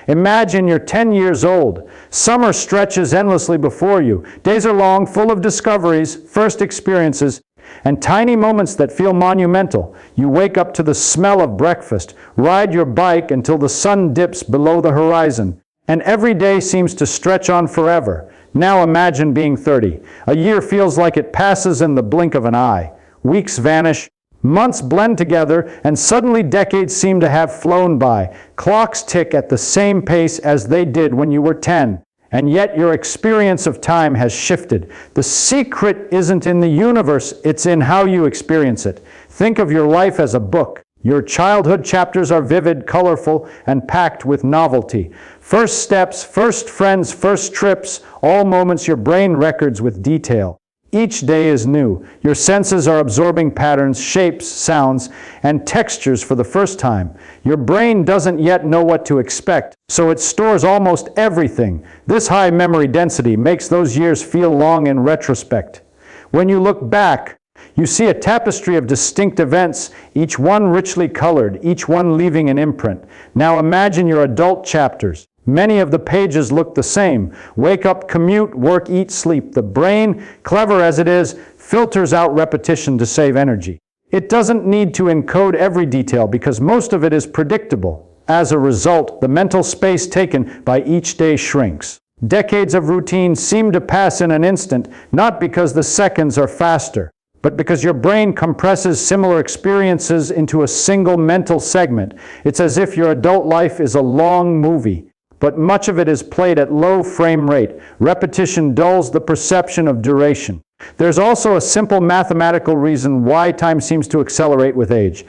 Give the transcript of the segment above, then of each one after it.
Imagine you're 10 years old. Summer stretches endlessly before you. Days are long, full of discoveries, first experiences, and tiny moments that feel monumental. You wake up to the smell of breakfast, ride your bike until the sun dips below the horizon, and every day seems to stretch on forever. Now imagine being 30. A year feels like it passes in the blink of an eye. Weeks vanish, months blend together, and suddenly decades seem to have flown by. Clocks tick at the same pace as they did when you were 10. And yet your experience of time has shifted. The secret isn't in the universe, it's in how you experience it. Think of your life as a book. Your childhood chapters are vivid, colorful, and packed with novelty. First steps, first friends, first trips, all moments your brain records with detail. Each day is new. Your senses are absorbing patterns, shapes, sounds, and textures for the first time. Your brain doesn't yet know what to expect, so it stores almost everything. This high memory density makes those years feel long in retrospect. When you look back, you see a tapestry of distinct events, each one richly colored, each one leaving an imprint. Now imagine your adult chapters. Many of the pages look the same. Wake up, commute, work, eat, sleep. The brain, clever as it is, filters out repetition to save energy. It doesn't need to encode every detail because most of it is predictable. As a result, the mental space taken by each day shrinks. Decades of routine seem to pass in an instant, not because the seconds are faster, but because your brain compresses similar experiences into a single mental segment. It's as if your adult life is a long movie, but much of it is played at low frame rate. Repetition dulls the perception of duration. There's also a simple mathematical reason why time seems to accelerate with age.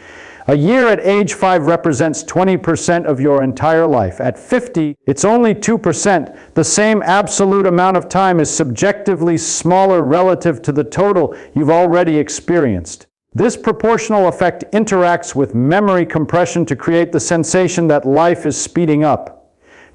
A year at age 5 represents 20% of your entire life. At 50, it's only 2%. The same absolute amount of time is subjectively smaller relative to the total you've already experienced. This proportional effect interacts with memory compression to create the sensation that life is speeding up.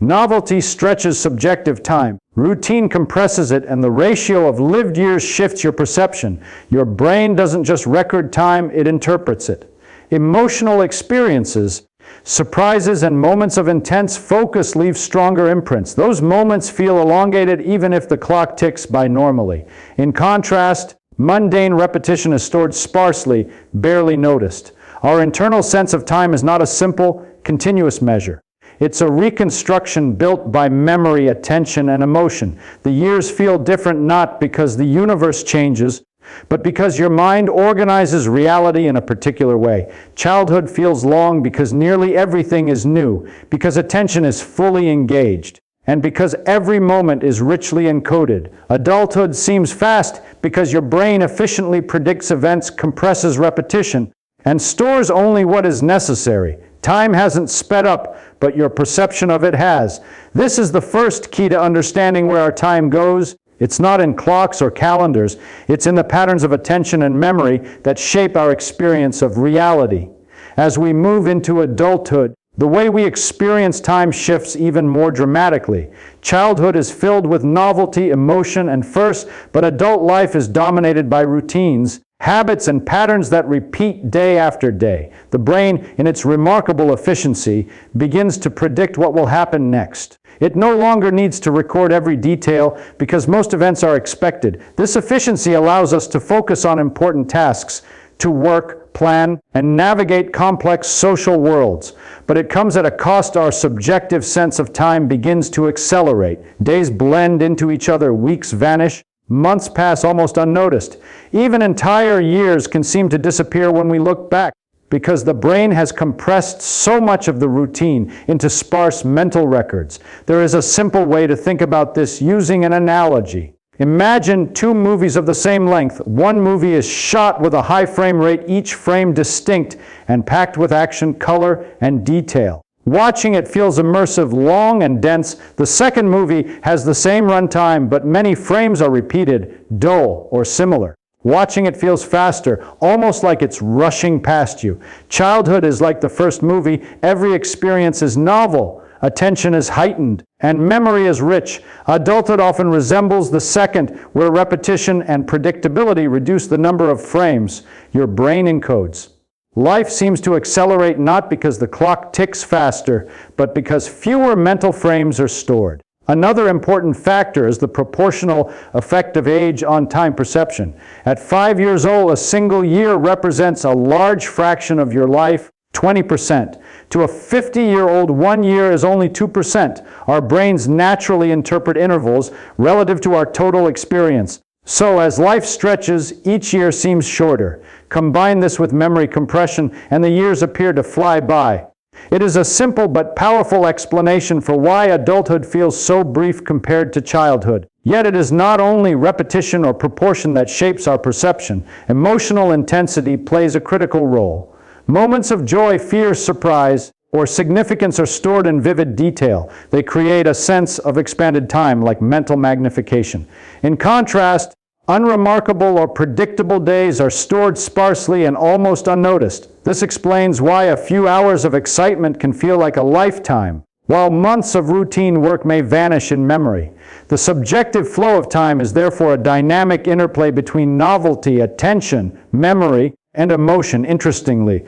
Novelty stretches subjective time. Routine compresses it, and the ratio of lived years shifts your perception. Your brain doesn't just record time, it interprets it. Emotional experiences, surprises, and moments of intense focus leave stronger imprints. Those moments feel elongated even if the clock ticks by normally. In contrast, mundane repetition is stored sparsely, barely noticed. Our internal sense of time is not a simple, continuous measure. It's a reconstruction built by memory, attention, and emotion. The years feel different not because the universe changes, but because your mind organizes reality in a particular way. Childhood feels long because nearly everything is new, because attention is fully engaged, and because every moment is richly encoded. Adulthood seems fast because your brain efficiently predicts events, compresses repetition, and stores only what is necessary. Time hasn't sped up, but your perception of it has. This is the first key to understanding where our time goes. It's not in clocks or calendars. It's in the patterns of attention and memory that shape our experience of reality. As we move into adulthood, the way we experience time shifts even more dramatically. Childhood is filled with novelty, emotion, and first, but adult life is dominated by routines, habits, and patterns that repeat day after day. The brain, in its remarkable efficiency, begins to predict what will happen next. It no longer needs to record every detail because most events are expected. This efficiency allows us to focus on important tasks, to work, plan, and navigate complex social worlds. But it comes at a cost. Our subjective sense of time begins to accelerate. Days blend into each other, weeks vanish, months pass almost unnoticed. Even entire years can seem to disappear when we look back, because the brain has compressed so much of the routine into sparse mental records. There is a simple way to think about this using an analogy. Imagine two movies of the same length. One movie is shot with a high frame rate, each frame distinct and packed with action, color, and detail. Watching it feels immersive, long and dense. The second movie has the same runtime, but many frames are repeated, dull, or similar. Watching it feels faster, almost like it's rushing past you. Childhood is like the first movie. Every experience is novel, attention is heightened, and memory is rich. Adulthood often resembles the second, where repetition and predictability reduce the number of frames your brain encodes. Life seems to accelerate not because the clock ticks faster, but because fewer mental frames are stored. Another important factor is the proportional effect of age on time perception. At 5 years old, a single year represents a large fraction of your life, 20%. To a 50-year-old, 1 year is only 2%. Our brains naturally interpret intervals relative to our total experience. So as life stretches, each year seems shorter. Combine this with memory compression, and the years appear to fly by. It is a simple but powerful explanation for why adulthood feels so brief compared to childhood. Yet it is not only repetition or proportion that shapes our perception. Emotional intensity plays a critical role. Moments of joy, fear, surprise, or significance are stored in vivid detail. They create a sense of expanded time, like mental magnification. In contrast, unremarkable or predictable days are stored sparsely and almost unnoticed. This explains why a few hours of excitement can feel like a lifetime, while months of routine work may vanish in memory. The subjective flow of time is therefore a dynamic interplay between novelty, attention, memory, and emotion. Interestingly,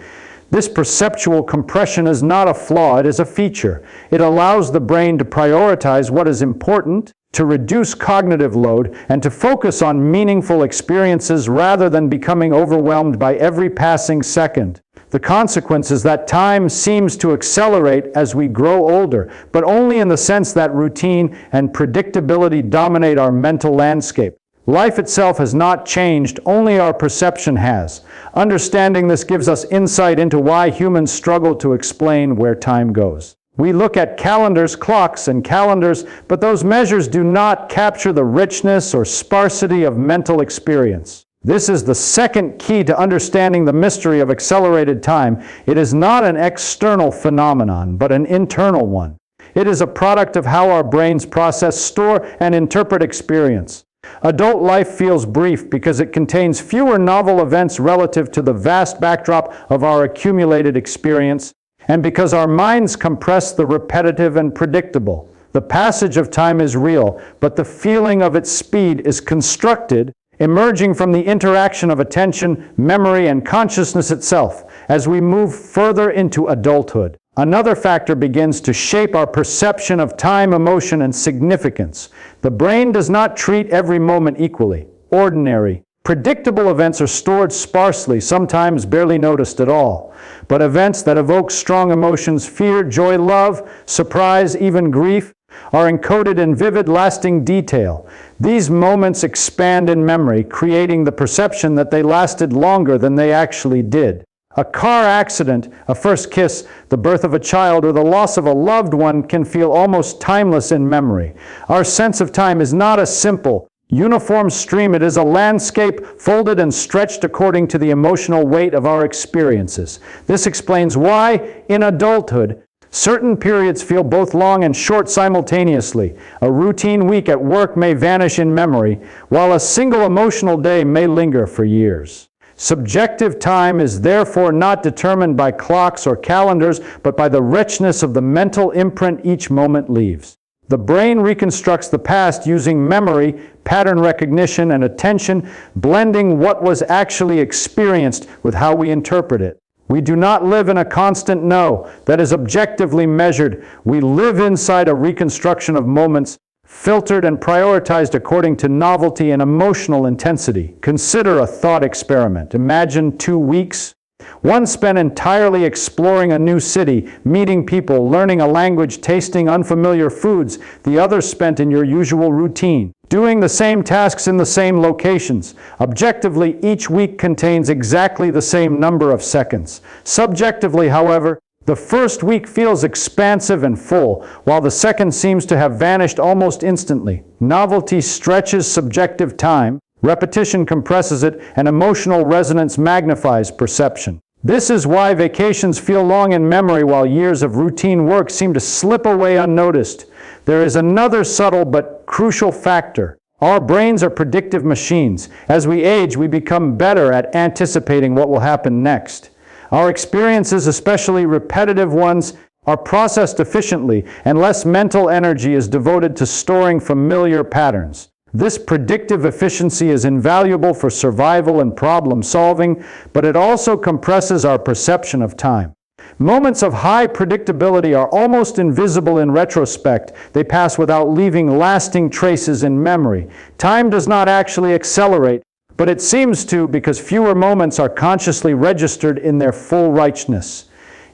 this perceptual compression is not a flaw, it is a feature. It allows the brain to prioritize what is important, to reduce cognitive load, and to focus on meaningful experiences rather than becoming overwhelmed by every passing second. The consequence is that time seems to accelerate as we grow older, but only in the sense that routine and predictability dominate our mental landscape. Life itself has not changed, only our perception has. Understanding this gives us insight into why humans struggle to explain where time goes. We look at calendars, clocks, and calendars, but those measures do not capture the richness or sparsity of mental experience. This is the second key to understanding the mystery of accelerated time. It is not an external phenomenon, but an internal one. It is a product of how our brains process, store, and interpret experience. Adult life feels brief because it contains fewer novel events relative to the vast backdrop of our accumulated experience, and because our minds compress the repetitive and predictable. The passage of time is real, but the feeling of its speed is constructed, emerging from the interaction of attention, memory, and consciousness itself as we move further into adulthood. Another factor begins to shape our perception of time, emotion, and significance. The brain does not treat every moment equally. Ordinary, predictable events are stored sparsely, sometimes barely noticed at all. But events that evoke strong emotions, fear, joy, love, surprise, even grief, are encoded in vivid, lasting detail. These moments expand in memory, creating the perception that they lasted longer than they actually did. A car accident, a first kiss, the birth of a child, or the loss of a loved one can feel almost timeless in memory. Our sense of time is not a simple, uniform stream. It is a landscape folded and stretched according to the emotional weight of our experiences. This explains why, in adulthood, certain periods feel both long and short simultaneously. A routine week at work may vanish in memory, while a single emotional day may linger for years. Subjective time is therefore not determined by clocks or calendars, but by the richness of the mental imprint each moment leaves. The brain reconstructs the past using memory, pattern recognition, and attention, blending what was actually experienced with how we interpret it. We do not live in a constant no that is objectively measured. We live inside a reconstruction of moments, filtered and prioritized according to novelty and emotional intensity. Consider a thought experiment. Imagine 2 weeks, one spent entirely exploring a new city, meeting people, learning a language, tasting unfamiliar foods. The other spent in your usual routine, doing the same tasks in the same locations. Objectively, each week contains exactly the same number of seconds. Subjectively, however, the first week feels expansive and full, while the second seems to have vanished almost instantly. Novelty stretches subjective time, repetition compresses it, and emotional resonance magnifies perception. This is why vacations feel long in memory while years of routine work seem to slip away unnoticed. There is another subtle but crucial factor. Our brains are predictive machines. As we age, we become better at anticipating what will happen next. Our experiences, especially repetitive ones, are processed efficiently, and less mental energy is devoted to storing familiar patterns. This predictive efficiency is invaluable for survival and problem solving, but it also compresses our perception of time. Moments of high predictability are almost invisible in retrospect. They pass without leaving lasting traces in memory. Time does not actually accelerate, but it seems to, because fewer moments are consciously registered in their full richness.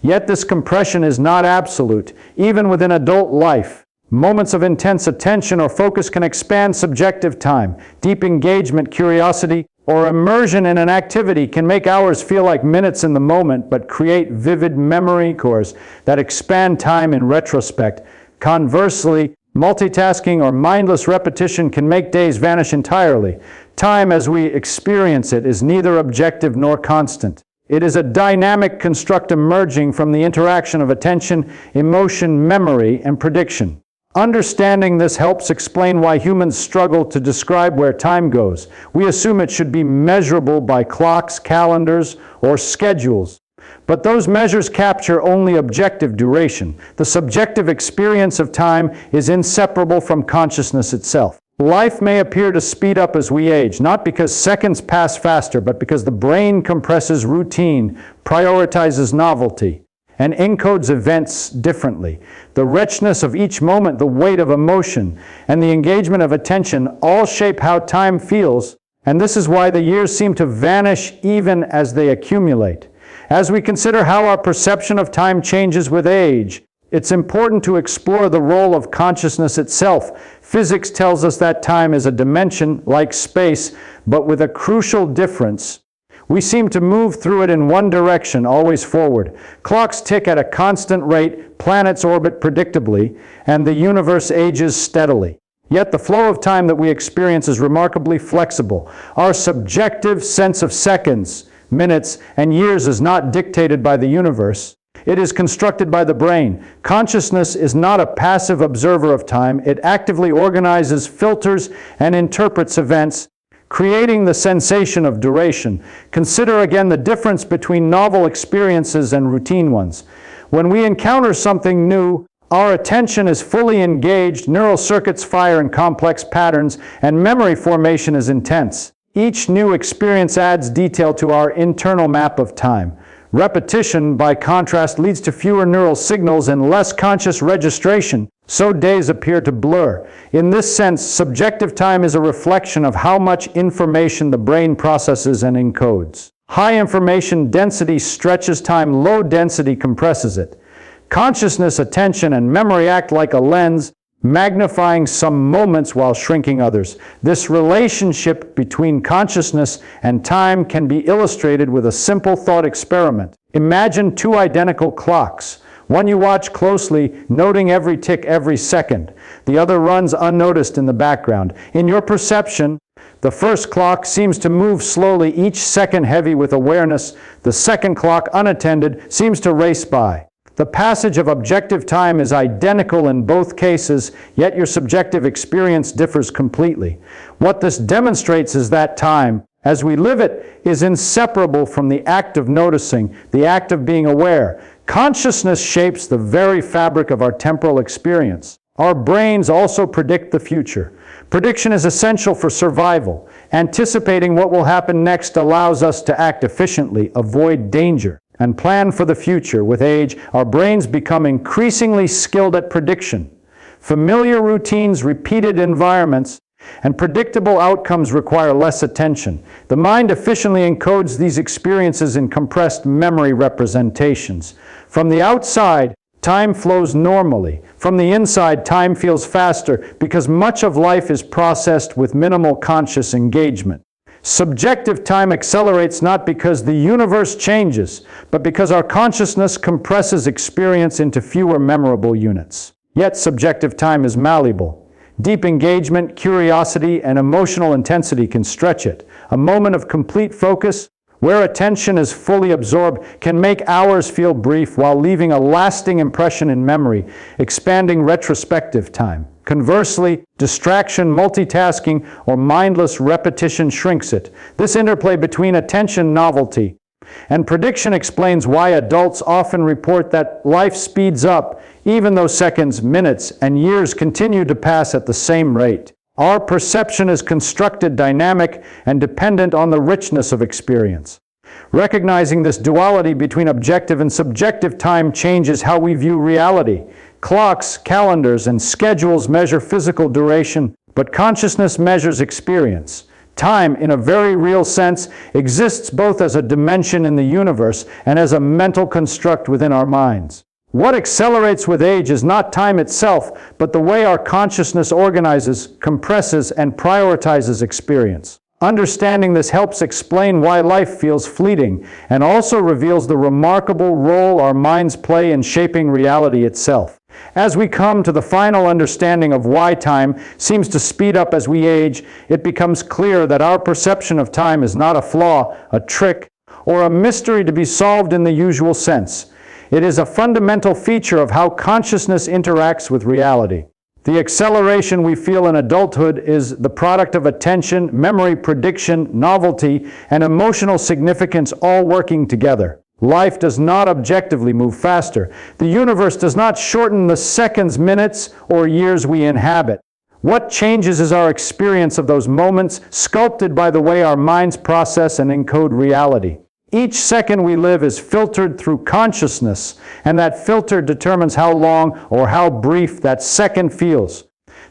Yet this compression is not absolute, even within adult life. Moments of intense attention or focus can expand subjective time. Deep engagement, curiosity, or immersion in an activity can make hours feel like minutes in the moment, but create vivid memory cores that expand time in retrospect. Conversely, multitasking or mindless repetition can make days vanish entirely. Time as we experience it is neither objective nor constant. It is a dynamic construct emerging from the interaction of attention, emotion, memory, and prediction. Understanding this helps explain why humans struggle to describe where time goes. We assume it should be measurable by clocks, calendars, or schedules. But those measures capture only objective duration. The subjective experience of time is inseparable from consciousness itself. Life may appear to speed up as we age, not because seconds pass faster, but because the brain compresses routine, prioritizes novelty, and encodes events differently. The richness of each moment, the weight of emotion, and the engagement of attention all shape how time feels, and this is why the years seem to vanish even as they accumulate. As we consider how our perception of time changes with age, it's important to explore the role of consciousness itself. Physics tells us that time is a dimension like space, but with a crucial difference. We seem to move through it in one direction, always forward. Clocks tick at a constant rate, planets orbit predictably, and the universe ages steadily. Yet the flow of time that we experience is remarkably flexible. Our subjective sense of seconds, minutes, and years is not dictated by the universe. It is constructed by the brain. Consciousness is not a passive observer of time. It actively organizes, filters, and interprets events, creating the sensation of duration. Consider again the difference between novel experiences and routine ones. When we encounter something new, our attention is fully engaged, neural circuits fire in complex patterns, and memory formation is intense. Each new experience adds detail to our internal map of time. Repetition, by contrast, leads to fewer neural signals and less conscious registration, so days appear to blur. In this sense, subjective time is a reflection of how much information the brain processes and encodes. High information density stretches time, low density compresses it. Consciousness, attention, and memory act like a lens, magnifying some moments while shrinking others. This relationship between consciousness and time can be illustrated with a simple thought experiment. Imagine two identical clocks. One you watch closely, noting every tick every second. The other runs unnoticed in the background. In your perception, the first clock seems to move slowly, each second heavy with awareness. The second clock, unattended, seems to race by. The passage of objective time is identical in both cases, yet your subjective experience differs completely. What this demonstrates is that time, as we live it, is inseparable from the act of noticing, the act of being aware. Consciousness shapes the very fabric of our temporal experience. Our brains also predict the future. Prediction is essential for survival. Anticipating what will happen next allows us to act efficiently, avoid danger, and plan for the future. With age, our brains become increasingly skilled at prediction. Familiar routines, repeated environments, and predictable outcomes require less attention. The mind efficiently encodes these experiences in compressed memory representations. From the outside, time flows normally. From the inside, time feels faster because much of life is processed with minimal conscious engagement. Subjective time accelerates not because the universe changes, but because our consciousness compresses experience into fewer memorable units. Yet subjective time is malleable. Deep engagement, curiosity, and emotional intensity can stretch it. A moment of complete focus, where attention is fully absorbed, can make hours feel brief while leaving a lasting impression in memory, expanding retrospective time. Conversely, distraction, multitasking, or mindless repetition shrinks it. This interplay between attention, novelty, and prediction explains why adults often report that life speeds up, even though seconds, minutes, and years continue to pass at the same rate. Our perception is constructed, dynamic, and dependent on the richness of experience. Recognizing this duality between objective and subjective time changes how we view reality. Clocks, calendars, and schedules measure physical duration, but consciousness measures experience. Time, in a very real sense, exists both as a dimension in the universe and as a mental construct within our minds. What accelerates with age is not time itself, but the way our consciousness organizes, compresses, and prioritizes experience. Understanding this helps explain why life feels fleeting, and also reveals the remarkable role our minds play in shaping reality itself. As we come to the final understanding of why time seems to speed up as we age, it becomes clear that our perception of time is not a flaw, a trick, or a mystery to be solved in the usual sense. It is a fundamental feature of how consciousness interacts with reality. The acceleration we feel in adulthood is the product of attention, memory, prediction, novelty, and emotional significance all working together. Life does not objectively move faster. The universe does not shorten the seconds, minutes, or years we inhabit. What changes is our experience of those moments, sculpted by the way our minds process and encode reality. Each second we live is filtered through consciousness, and that filter determines how long or how brief that second feels.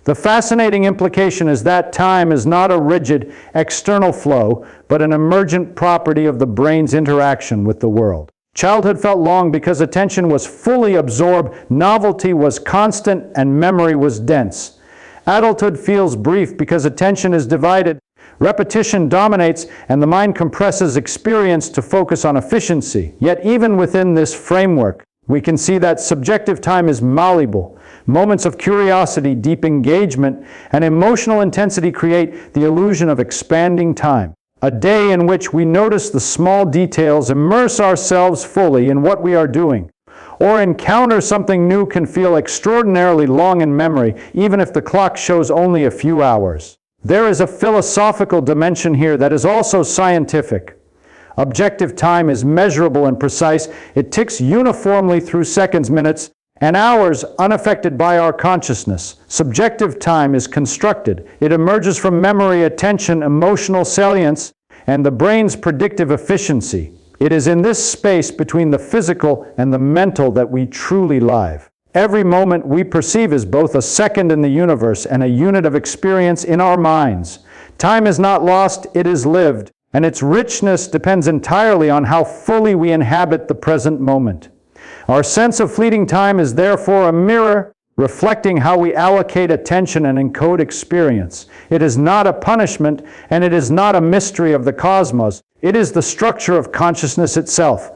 The fascinating implication is that time is not a rigid, external flow, but an emergent property of the brain's interaction with the world. Childhood felt long because attention was fully absorbed, novelty was constant, and memory was dense. Adulthood feels brief because attention is divided, repetition dominates, and the mind compresses experience to focus on efficiency. Yet even within this framework, we can see that subjective time is malleable. Moments of curiosity, deep engagement, and emotional intensity create the illusion of expanding time. A day in which we notice the small details, immerse ourselves fully in what we are doing, or encounter something new can feel extraordinarily long in memory, even if the clock shows only a few hours. There is a philosophical dimension here that is also scientific. Objective time is measurable and precise. It ticks uniformly through seconds, minutes, and hours unaffected by our consciousness. Subjective time is constructed. It emerges from memory, attention, emotional salience, and the brain's predictive efficiency. It is in this space between the physical and the mental that we truly live. Every moment we perceive is both a second in the universe and a unit of experience in our minds. Time is not lost, it is lived, and its richness depends entirely on how fully we inhabit the present moment. Our sense of fleeting time is therefore a mirror reflecting how we allocate attention and encode experience. It is not a punishment, and it is not a mystery of the cosmos. It is the structure of consciousness itself.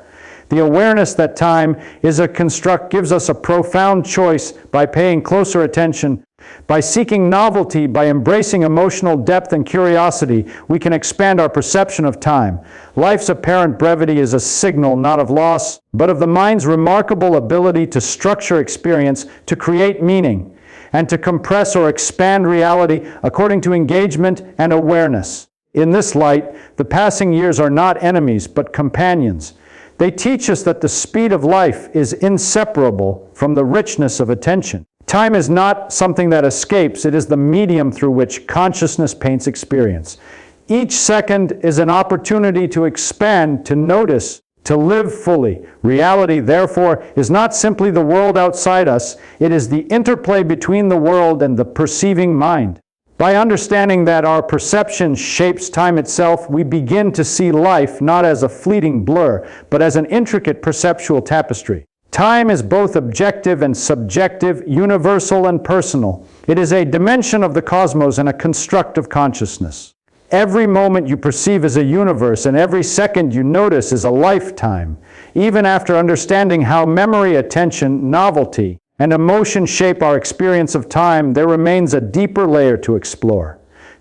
The awareness that time is a construct gives us a profound choice by paying closer attention. By seeking novelty, by embracing emotional depth and curiosity, we can expand our perception of time. Life's apparent brevity is a signal not of loss, but of the mind's remarkable ability to structure experience, to create meaning, and to compress or expand reality according to engagement and awareness. In this light, the passing years are not enemies, but companions. They teach us that the speed of life is inseparable from the richness of attention. Time is not something that escapes, it is the medium through which consciousness paints experience. Each second is an opportunity to expand, to notice, to live fully. Reality, therefore, is not simply the world outside us, it is the interplay between the world and the perceiving mind. By understanding that our perception shapes time itself, we begin to see life not as a fleeting blur, but as an intricate perceptual tapestry. Time is both objective and subjective, universal and personal. It is a dimension of the cosmos and a construct of consciousness. Every moment you perceive is a universe, and every second you notice is a lifetime. Even after understanding how memory, attention, novelty, and emotion shape our experience of time, there remains a deeper layer to explore.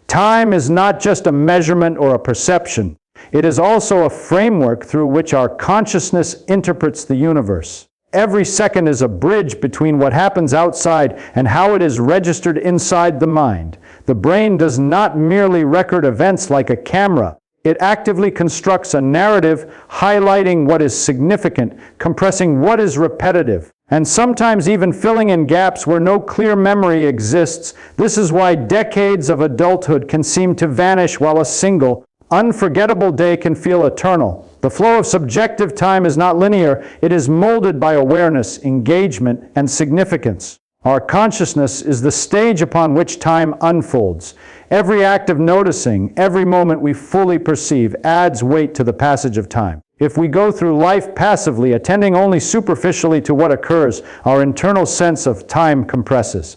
Time is not just a measurement or a perception. It is also a framework through which our consciousness interprets the universe. Every second is a bridge between what happens outside and how it is registered inside the mind. The brain does not merely record events like a camera. It actively constructs a narrative, highlighting what is significant, compressing what is repetitive, and sometimes even filling in gaps where no clear memory exists. This is why decades of adulthood can seem to vanish while a single, unforgettable day can feel eternal. The flow of subjective time is not linear. It is molded by awareness, engagement, and significance. Our consciousness is the stage upon which time unfolds. Every act of noticing, every moment we fully perceive, adds weight to the passage of time. If we go through life passively, attending only superficially to what occurs, our internal sense of time compresses.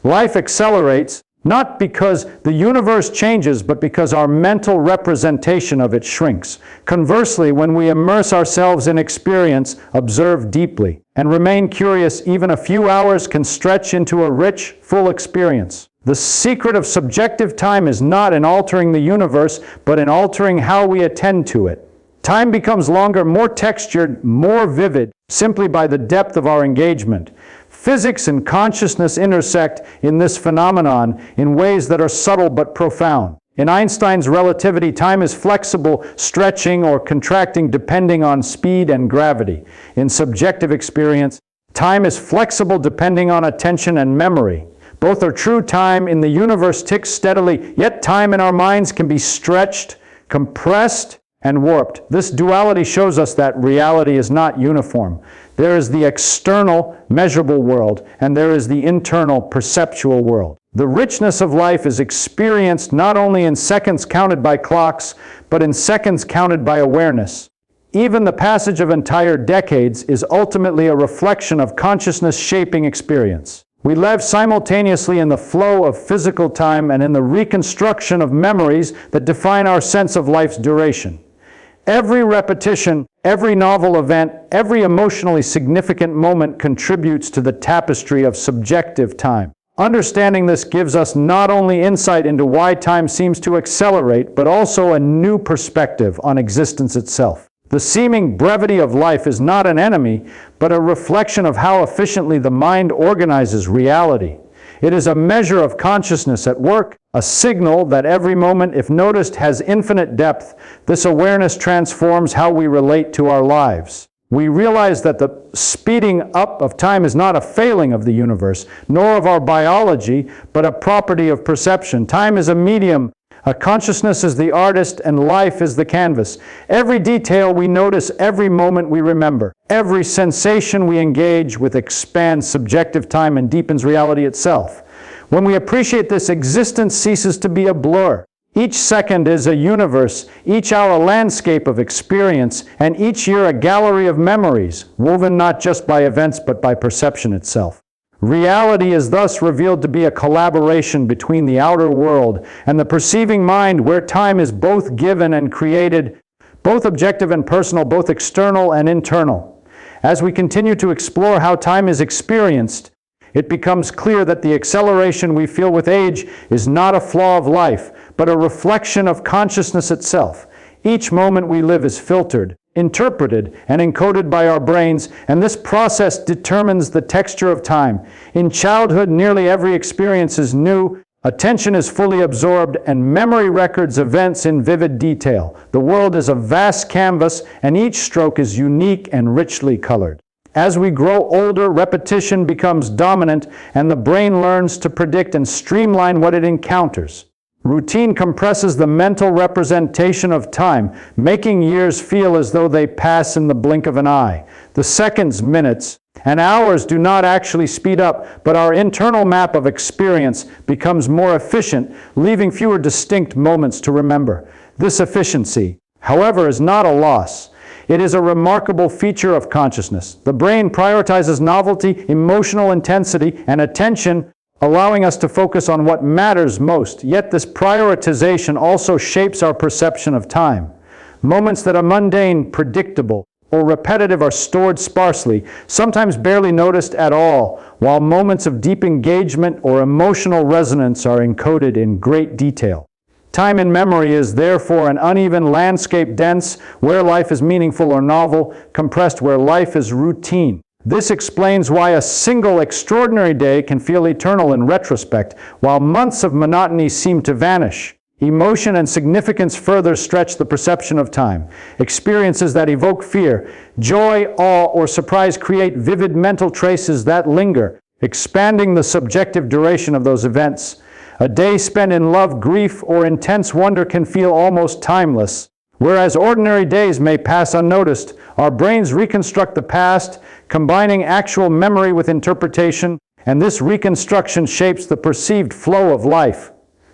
Life accelerates, not because the universe changes, but because our mental representation of it shrinks. Conversely, when we immerse ourselves in experience, observe deeply, and remain curious, even a few hours can stretch into a rich, full experience. The secret of subjective time is not in altering the universe, but in altering how we attend to it. Time becomes longer, more textured, more vivid, simply by the depth of our engagement. Physics and consciousness intersect in this phenomenon in ways that are subtle but profound. In Einstein's relativity, time is flexible, stretching or contracting depending on speed and gravity. In subjective experience, time is flexible depending on attention and memory. Both are true. Time in the universe ticks steadily, yet time in our minds can be stretched, compressed, and warped. This duality shows us that reality is not uniform. There is the external, measurable world, and there is the internal, perceptual world. The richness of life is experienced not only in seconds counted by clocks, but in seconds counted by awareness. Even the passage of entire decades is ultimately a reflection of consciousness shaping experience. We live simultaneously in the flow of physical time and in the reconstruction of memories that define our sense of life's duration. Every repetition, every novel event, every emotionally significant moment contributes to the tapestry of subjective time. Understanding this gives us not only insight into why time seems to accelerate, but also a new perspective on existence itself. The seeming brevity of life is not an enemy, but a reflection of how efficiently the mind organizes reality. It is a measure of consciousness at work, a signal that every moment, if noticed, has infinite depth. This awareness transforms how we relate to our lives. We realize that the speeding up of time is not a failing of the universe, nor of our biology, but a property of perception. Time is a medium. A consciousness is the artist, and life is the canvas. Every detail we notice, every moment we remember, every sensation we engage with expands subjective time and deepens reality itself. When we appreciate this, existence ceases to be a blur. Each second is a universe, each hour a landscape of experience, and each year a gallery of memories, woven not just by events but by perception itself. Reality is thus revealed to be a collaboration between the outer world and the perceiving mind, where time is both given and created, both objective and personal, both external and internal. As we continue to explore how time is experienced, it becomes clear that the acceleration we feel with age is not a flaw of life, but a reflection of consciousness itself. Each moment we live is filtered, interpreted, and encoded by our brains, and this process determines the texture of time. In childhood, nearly every experience is new, attention is fully absorbed, and memory records events in vivid detail. The world is a vast canvas, and each stroke is unique and richly colored. As we grow older, repetition becomes dominant, and the brain learns to predict and streamline what it encounters. Routine compresses the mental representation of time, making years feel as though they pass in the blink of an eye. The seconds, minutes, and hours do not actually speed up, but our internal map of experience becomes more efficient, leaving fewer distinct moments to remember. This efficiency, however, is not a loss. It is a remarkable feature of consciousness. The brain prioritizes novelty, emotional intensity, and attention, allowing us to focus on what matters most. Yet this prioritization also shapes our perception of time. Moments that are mundane, predictable, or repetitive are stored sparsely, sometimes barely noticed at all, while moments of deep engagement or emotional resonance are encoded in great detail. Time in memory is therefore an uneven landscape, dense where life is meaningful or novel, compressed where life is routine. This explains why a single extraordinary day can feel eternal in retrospect, while months of monotony seem to vanish. Emotion and significance further stretch the perception of time. Experiences that evoke fear, joy, awe, or surprise create vivid mental traces that linger, expanding the subjective duration of those events. A day spent in love, grief, or intense wonder can feel almost timeless. Whereas ordinary days may pass unnoticed, our brains reconstruct the past, combining actual memory with interpretation, and this reconstruction shapes the perceived flow of life.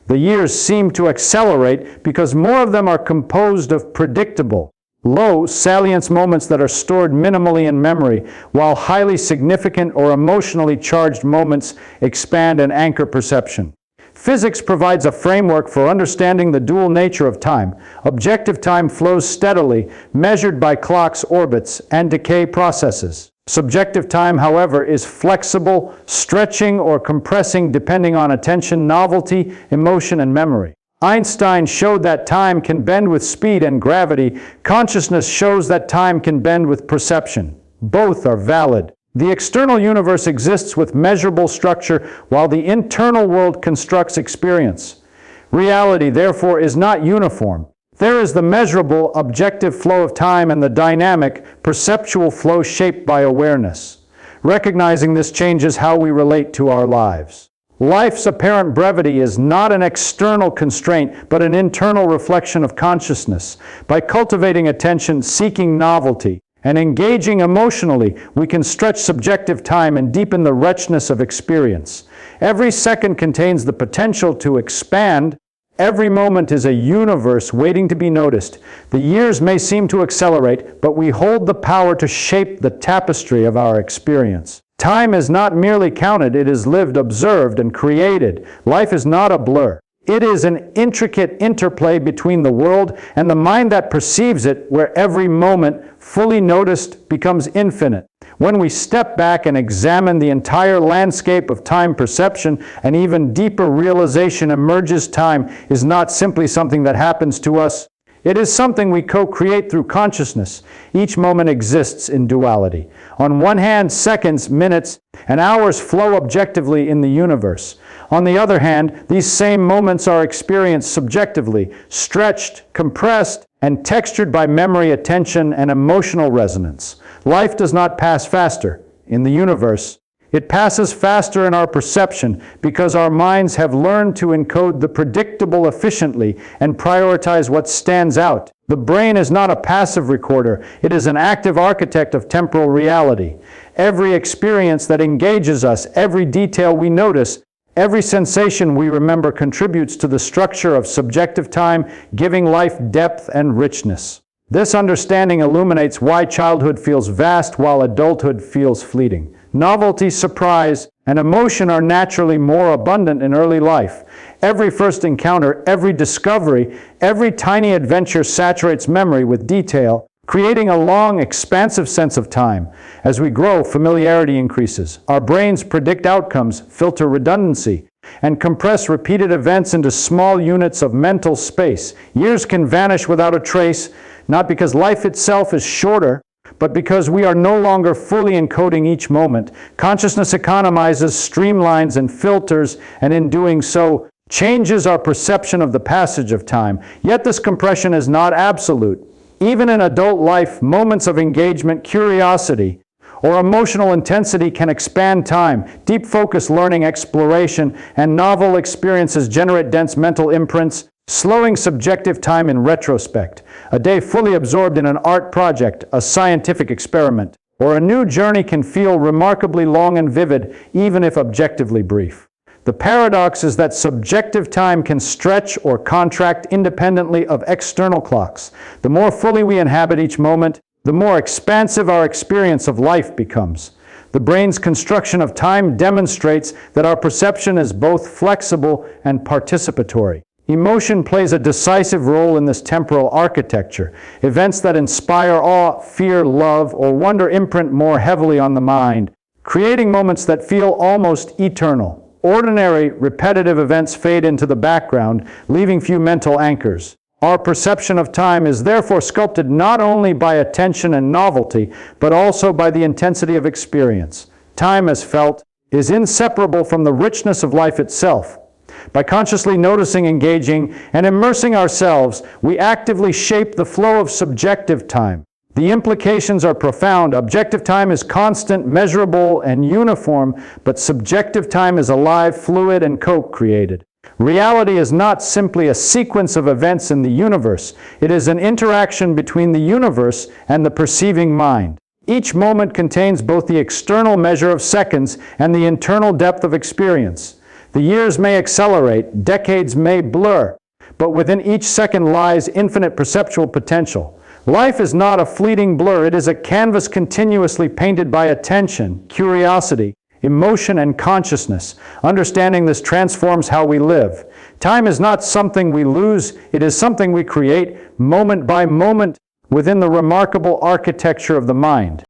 The years seem to accelerate because more of them are composed of predictable, low salience moments that are stored minimally in memory, while highly significant or emotionally charged moments expand and anchor perception. Physics provides a framework for understanding the dual nature of time. Objective time flows steadily, measured by clocks, orbits, and decay processes. Subjective time, however, is flexible, stretching or compressing depending on attention, novelty, emotion, and memory. Einstein showed that time can bend with speed and gravity. Consciousness shows that time can bend with perception. Both are valid. The external universe exists with measurable structure, while the internal world constructs experience. Reality, therefore, is not uniform. There is the measurable, objective flow of time and the dynamic, perceptual flow shaped by awareness. Recognizing this changes how we relate to our lives. Life's apparent brevity is not an external constraint, but an internal reflection of consciousness. By cultivating attention, seeking novelty, and engaging emotionally, we can stretch subjective time and deepen the richness of experience. Every second contains the potential to expand. Every moment is a universe waiting to be noticed. The years may seem to accelerate, but we hold the power to shape the tapestry of our experience. Time is not merely counted, it is lived, observed, and created. Life is not a blur. It is an intricate interplay between the world and the mind that perceives it, where every moment, fully noticed, becomes infinite. When we step back and examine the entire landscape of time perception, an even deeper realization emerges. Time is not simply something that happens to us. It is something we co-create through consciousness. Each moment exists in duality. On one hand, seconds, minutes, and hours flow objectively in the universe. On the other hand, these same moments are experienced subjectively, stretched, compressed, and textured by memory, attention, and emotional resonance. Life does not pass faster in the universe. It passes faster in our perception because our minds have learned to encode the predictable efficiently and prioritize what stands out. The brain is not a passive recorder. It is an active architect of temporal reality. Every experience that engages us, every detail we notice, every sensation we remember contributes to the structure of subjective time, giving life depth and richness. This understanding illuminates why childhood feels vast while adulthood feels fleeting. Novelty, surprise, and emotion are naturally more abundant in early life. Every first encounter, every discovery, every tiny adventure saturates memory with detail, creating a long, expansive sense of time. As we grow, familiarity increases. Our brains predict outcomes, filter redundancy, and compress repeated events into small units of mental space. Years can vanish without a trace, not because life itself is shorter, but because we are no longer fully encoding each moment. Consciousness economizes, streamlines, and filters, and in doing so, changes our perception of the passage of time. Yet this compression is not absolute. Even in adult life, moments of engagement, curiosity, or emotional intensity can expand time. Deep focus, learning, exploration, and novel experiences generate dense mental imprints, slowing subjective time in retrospect. A day fully absorbed in an art project, a scientific experiment, or a new journey can feel remarkably long and vivid, even if objectively brief. The paradox is that subjective time can stretch or contract independently of external clocks. The more fully we inhabit each moment, the more expansive our experience of life becomes. The brain's construction of time demonstrates that our perception is both flexible and participatory. Emotion plays a decisive role in this temporal architecture. Events that inspire awe, fear, love, or wonder imprint more heavily on the mind, creating moments that feel almost eternal. Ordinary, repetitive events fade into the background, leaving few mental anchors. Our perception of time is therefore sculpted not only by attention and novelty, but also by the intensity of experience. Time, as felt, is inseparable from the richness of life itself. By consciously noticing, engaging, and immersing ourselves, we actively shape the flow of subjective time. The implications are profound. Objective time is constant, measurable, and uniform, but subjective time is alive, fluid, and co-created. Reality is not simply a sequence of events in the universe. It is an interaction between the universe and the perceiving mind. Each moment contains both the external measure of seconds and the internal depth of experience. The years may accelerate, decades may blur, but within each second lies infinite perceptual potential. Life is not a fleeting blur, it is a canvas continuously painted by attention, curiosity, emotion, and consciousness. Understanding this transforms how we live. Time is not something we lose, it is something we create moment by moment within the remarkable architecture of the mind.